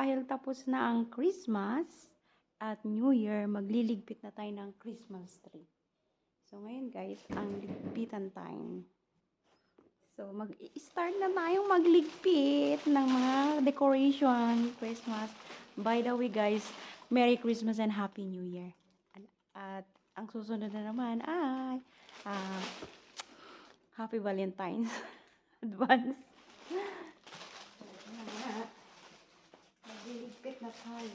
dahil tapos na ang Christmas at New Year, magliligpit na tayo ng Christmas tree. So, ngayon guys, ang ligpitan time. So, mag-start na tayong magligpit ng mga decoration, Christmas. By the way guys, Merry Christmas and Happy New Year. At ang susunod na naman ay Happy Valentine's advance. Magliligpit na tayo.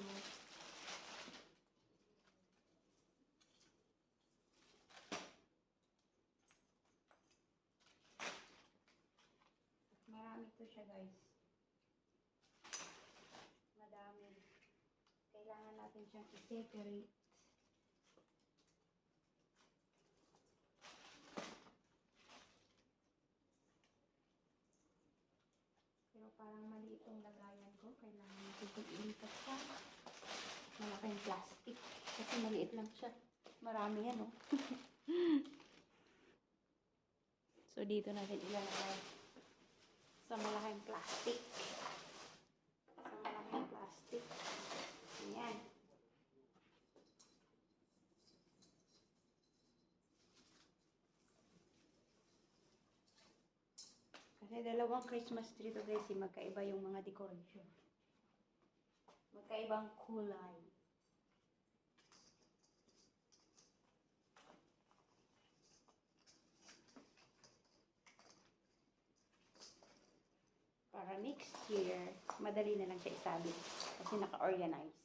Marami to siya guys. Madami. Kailangan natin siyang i-separate. Pero parang mali itong lagayan ko. Kailangan natin itong ilipat siya. Malaking plastic. Kasi maliit lang siya. Marami yan, oh. So, dito natin ilalagay sa malaking plastic. Sa malaking plastic. Ayan. Kasi dalawang Christmas tree to guys, magkaiba yung mga decoration. Magkaibang kulay. Para next year, madali na lang siya isabit. Kasi naka-organize.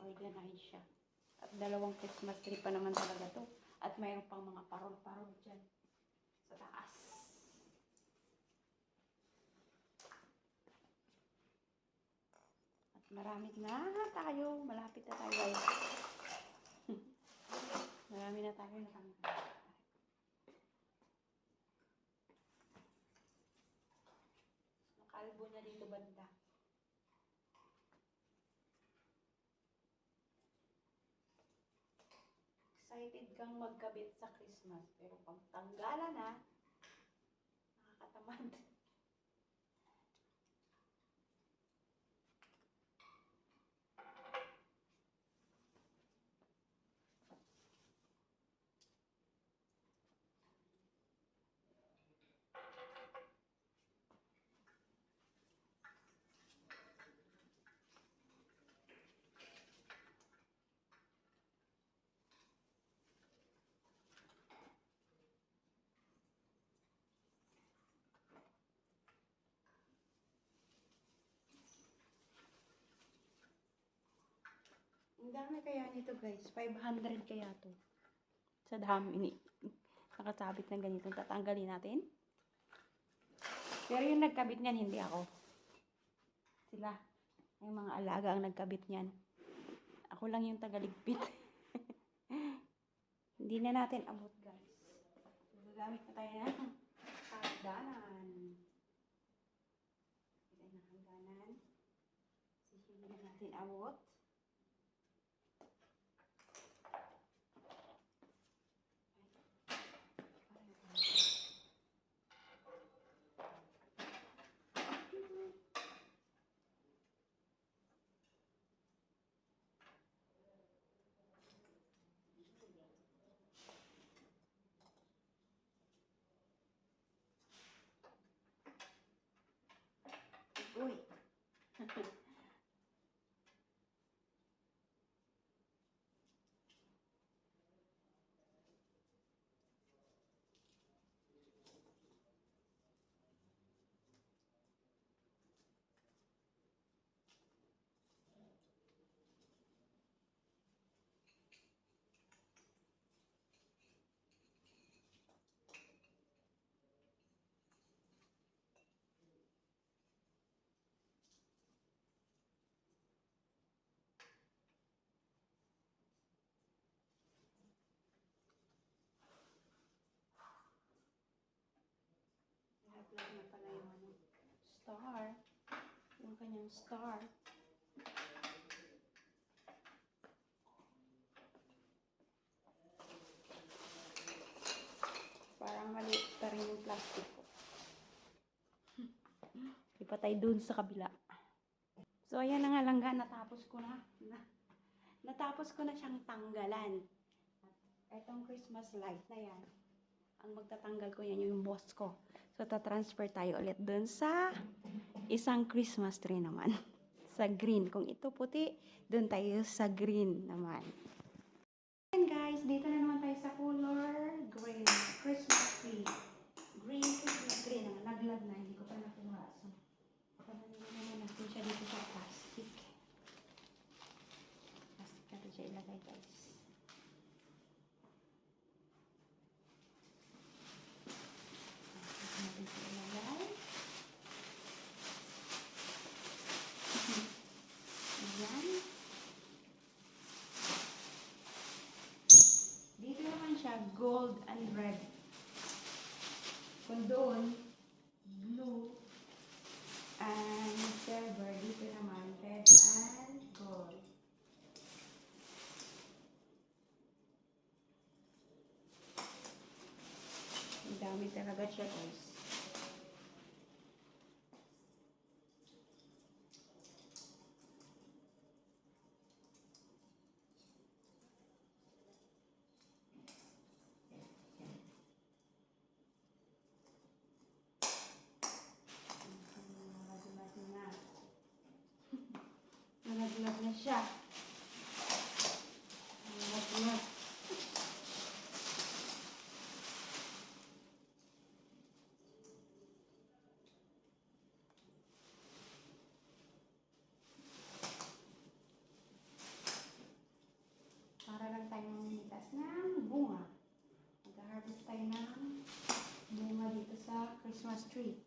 Organize siya. At dalawang Christmas tree pa naman talaga to. At mayroon pang mga parol-parol dyan sa taas. At marami na tayo. Malapit na tayo guys. Marami na tayo natanggal. Nakalbo na dito banda. Excited kang magkabit sa Christmas. Pero pag tanggalan na, nakakatamad. Ang dami kaya nito guys. 500 kaya to. Sa dami ni. Nakasabit ng ganito. Tatanggalin natin. Pero yung nagkabit niyan, hindi ako. Sila. Yung mga alaga ang nagkabit niyan. Ako lang yung tagaligpit. Hindi na natin abot guys. Gagamit na tayo ng hagdanan. Ito na hagdanan. Sisili na natin abot. Uy! I-upload na pala yung star. Yung kanyang star. ipatay dun sa kabila. So, ayan na nga langga, natapos ko na. Natapos ko na siyang tanggalan. At itong Christmas light na yan, ang magtatanggal ko yan yung boss ko. So, tatransfer tayo ulit dun sa isang Christmas tree naman. Sa green. Kung ito puti, dun tayo sa green naman. And guys, dito na naman tayo sa color green. Christmas tree. Green Christmas tree naman. Naglag na. Hindi ko pa nakuha. So, pagkakalagay naman natin siya dito sa plastic. Plastic natin siya ilagay guys. Natin siya ilagay. Ayan. Dito naman siya gold and red. Kung doon, blue and silver. Dito naman, red and gold. Ang dami talaga siya guys. Nalaglag na siya. Nalaglag. Para lang tayo mamitas ng bunga. Mag-harvest tayo ng bunga dito sa Christmas tree.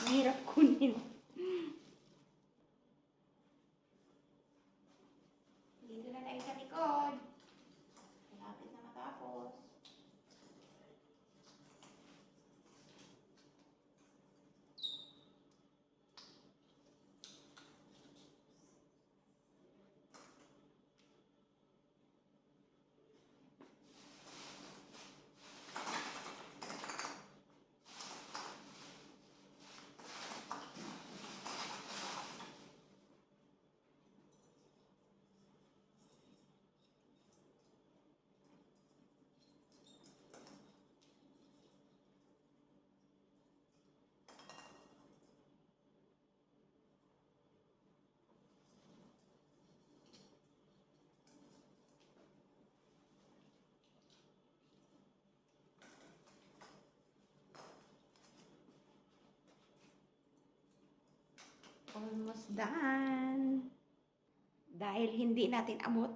Mahirap kunin. Dito na tayo sa likod. Malapit na matapos. Almost done. Dahil hindi natin abot,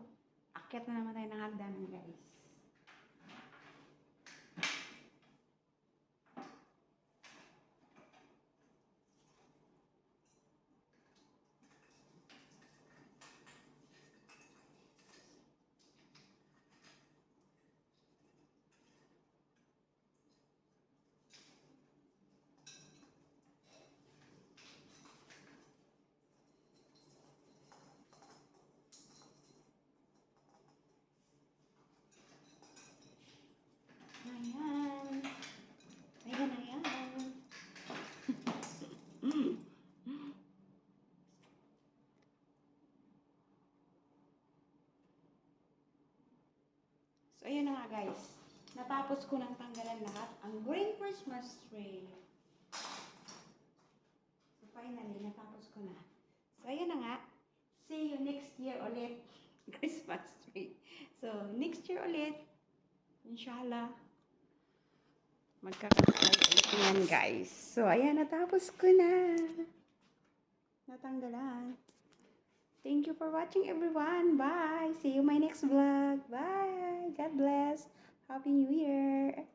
akyat na naman tayo ng hagdanan guys. Ayan. Ayan, ayan. So, ayun na nga guys. Natapos ko ng tanggalan lahat ang green Christmas tree. So, finally, natapos ko na. So, ayun na nga. See you next year ulit. Christmas tree. So, next year ulit, inshallah, magkakatay ulit yan, guys. So, ayan, natapos ko na. Natanggalan. Thank you for watching, everyone. Bye. See you my next vlog. Bye. God bless. Happy New Year.